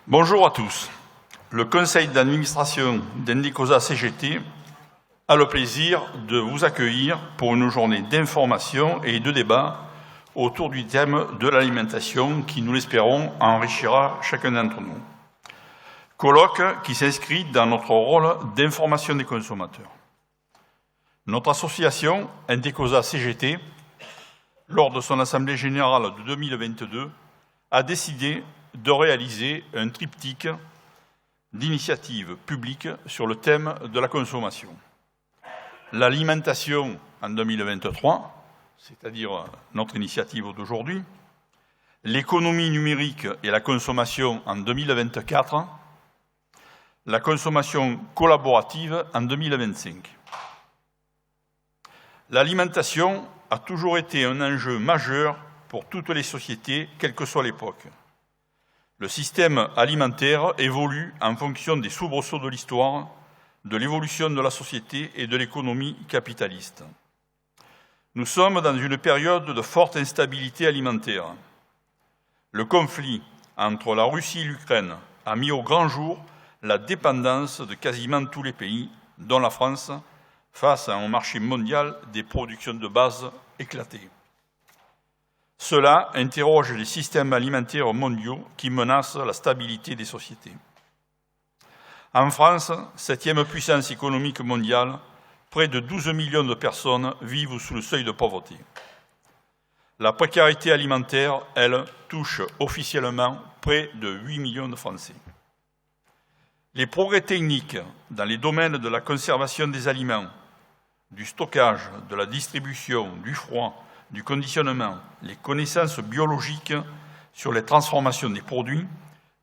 Bonjour à tous. Le conseil d'administration d'Endecosa CGT a le plaisir de vous accueillir pour une journée d'information et de débat autour du thème de l'alimentation qui, nous l'espérons, enrichira chacun d'entre nous. Colloque qui s'inscrit dans notre rôle d'information des consommateurs. Notre association, Endecosa CGT, lors de son assemblée générale de 2022, a décidé de réaliser un triptyque d'initiatives publiques sur le thème de la consommation. L'alimentation en 2023, c'est-à-dire notre initiative d'aujourd'hui, l'économie numérique et la consommation en 2024, la consommation collaborative en 2025. L'alimentation a toujours été un enjeu majeur pour toutes les sociétés, quelle que soit l'époque. Le système alimentaire évolue en fonction des soubresauts de l'histoire, de l'évolution de la société et de l'économie capitaliste. Nous sommes dans une période de forte instabilité alimentaire. Le conflit entre la Russie et l'Ukraine a mis au grand jour la dépendance de quasiment tous les pays, dont la France, face à un marché mondial des productions de base éclatées. Cela interroge les systèmes alimentaires mondiaux qui menacent la stabilité des sociétés. En France, 7e puissance économique mondiale, près de 12 millions de personnes vivent sous le seuil de pauvreté. La précarité alimentaire, elle, touche officiellement près de 8 millions de Français. Les progrès techniques dans les domaines de la conservation des aliments, du stockage, de la distribution, du froid, du conditionnement, les connaissances biologiques sur les transformations des produits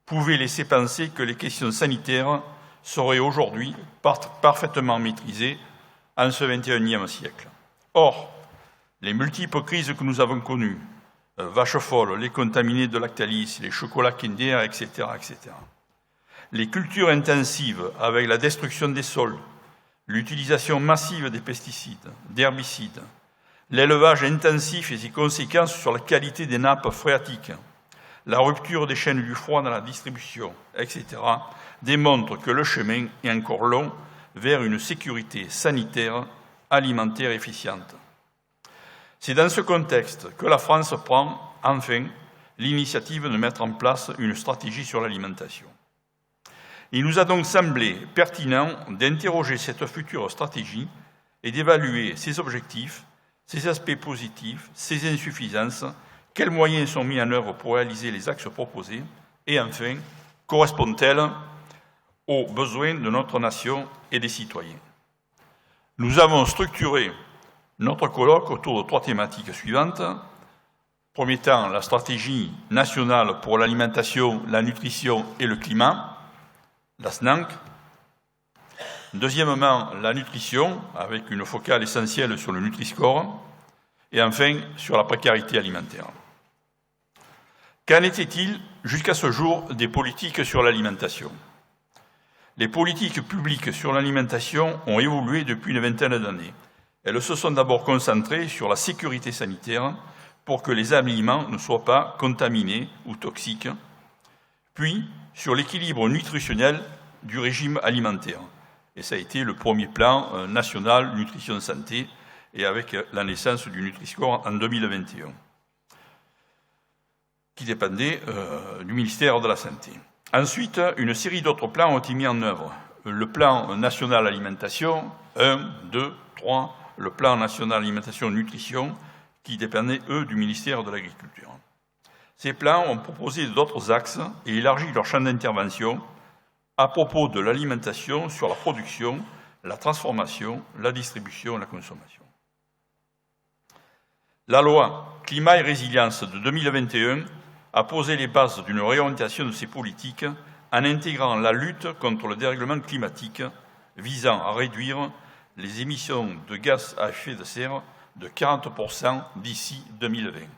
pouvaient laisser penser que les questions sanitaires seraient aujourd'hui parfaitement maîtrisées en ce XXIe siècle. Or, les multiples crises que nous avons connues, vaches folles, les contaminés de Lactalis, les chocolats Kinder, etc., les cultures intensives avec la destruction des sols, l'utilisation massive des pesticides, d'herbicides, l'élevage intensif et ses conséquences sur la qualité des nappes phréatiques, la rupture des chaînes du froid dans la distribution, etc., démontrent que le chemin est encore long vers une sécurité sanitaire alimentaire efficiente. C'est dans ce contexte que la France prend, enfin, l'initiative de mettre en place une stratégie sur l'alimentation. Il nous a donc semblé pertinent d'interroger cette future stratégie et d'évaluer ses objectifs, ses aspects positifs, ses insuffisances, quels moyens sont mis en œuvre pour réaliser les axes proposés et enfin, correspondent-elles aux besoins de notre nation et des citoyens. Nous avons structuré notre colloque autour de 3 thématiques suivantes. Premier temps, la stratégie nationale pour l'alimentation, la nutrition et le climat, la SNANC. Deuxièmement, la nutrition, avec une focale essentielle sur le Nutri-Score, et enfin sur la précarité alimentaire. Qu'en était-il jusqu'à ce jour des politiques sur l'alimentation ? Les politiques publiques sur l'alimentation ont évolué depuis une vingtaine d'années. Elles se sont d'abord concentrées sur la sécurité sanitaire pour que les aliments ne soient pas contaminés ou toxiques, puis sur l'équilibre nutritionnel du régime alimentaire. Et ça a été le premier plan national nutrition santé, et avec la naissance du Nutri-Score en 2021, qui dépendait du ministère de la Santé. Ensuite, une série d'autres plans ont été mis en œuvre. Le plan national alimentation, 1, 2, 3, le plan national alimentation nutrition, qui dépendait, eux, du ministère de l'Agriculture. Ces plans ont proposé d'autres axes et élargi leur champ d'intervention à propos de l'alimentation sur la production, la transformation, la distribution et la consommation. La loi Climat et Résilience de 2021 a posé les bases d'une réorientation de ces politiques en intégrant la lutte contre le dérèglement climatique visant à réduire les émissions de gaz à effet de serre de 40% d'ici 2030,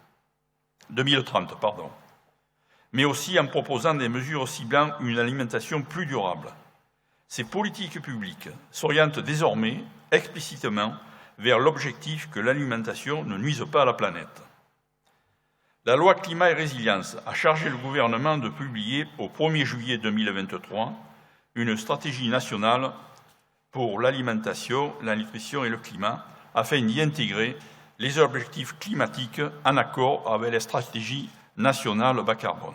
mais aussi en proposant des mesures ciblant une alimentation plus durable. Ces politiques publiques s'orientent désormais explicitement vers l'objectif que l'alimentation ne nuise pas à la planète. La loi Climat et Résilience a chargé le gouvernement de publier au 1er juillet 2023 une stratégie nationale pour l'alimentation, la nutrition et le climat, afin d'y intégrer les objectifs climatiques en accord avec la stratégie nationale bas carbone.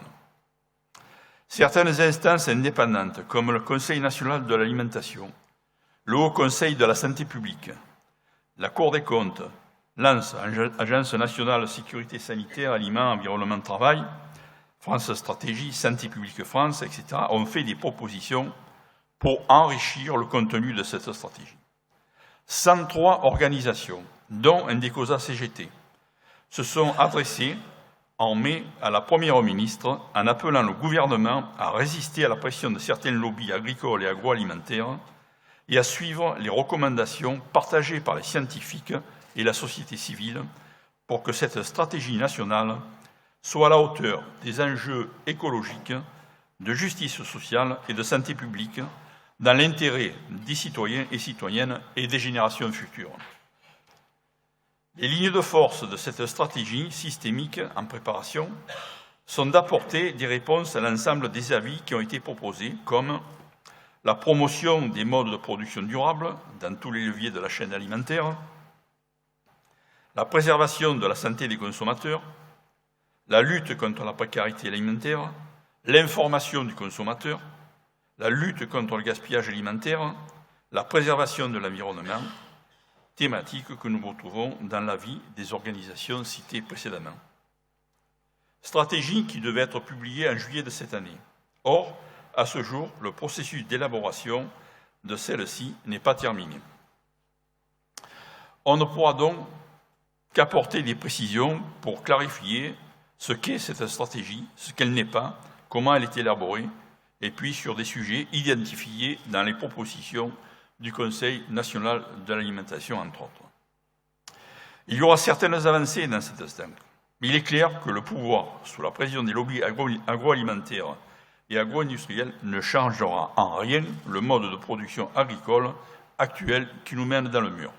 Certaines instances indépendantes, comme le Conseil national de l'alimentation, le Haut Conseil de la santé publique, la Cour des comptes, l'ANSE, Agence nationale de sécurité sanitaire, aliments, environnement, travail, France Stratégie, Santé publique France, etc., ont fait des propositions pour enrichir le contenu de cette stratégie. 103 organisations, dont Indecosa CGT, se sont adressées en mai à la Première ministre en appelant le gouvernement à résister à la pression de certains lobbies agricoles et agroalimentaires et à suivre les recommandations partagées par les scientifiques et la société civile pour que cette stratégie nationale soit à la hauteur des enjeux écologiques, de justice sociale et de santé publique dans l'intérêt des citoyens et citoyennes et des générations futures. Les lignes de force de cette stratégie systémique en préparation sont d'apporter des réponses à l'ensemble des avis qui ont été proposés, comme la promotion des modes de production durables dans tous les leviers de la chaîne alimentaire, la préservation de la santé des consommateurs, la lutte contre la précarité alimentaire, l'information du consommateur, la lutte contre le gaspillage alimentaire, la préservation de l'environnement, thématiques que nous retrouvons dans l'avis des organisations citées précédemment. Stratégie qui devait être publiée en juillet de cette année. Or, à ce jour, le processus d'élaboration de celle-ci n'est pas terminé. On ne pourra donc qu'apporter des précisions pour clarifier ce qu'est cette stratégie, ce qu'elle n'est pas, comment elle est élaborée, et puis sur des sujets identifiés dans les propositions du Conseil national de l'alimentation, entre autres. Il y aura certaines avancées dans cet instant. Mais il est clair que le pouvoir, sous la pression des lobbies agroalimentaires et agro-industriels, ne changera en rien le mode de production agricole actuel qui nous mène dans le mur.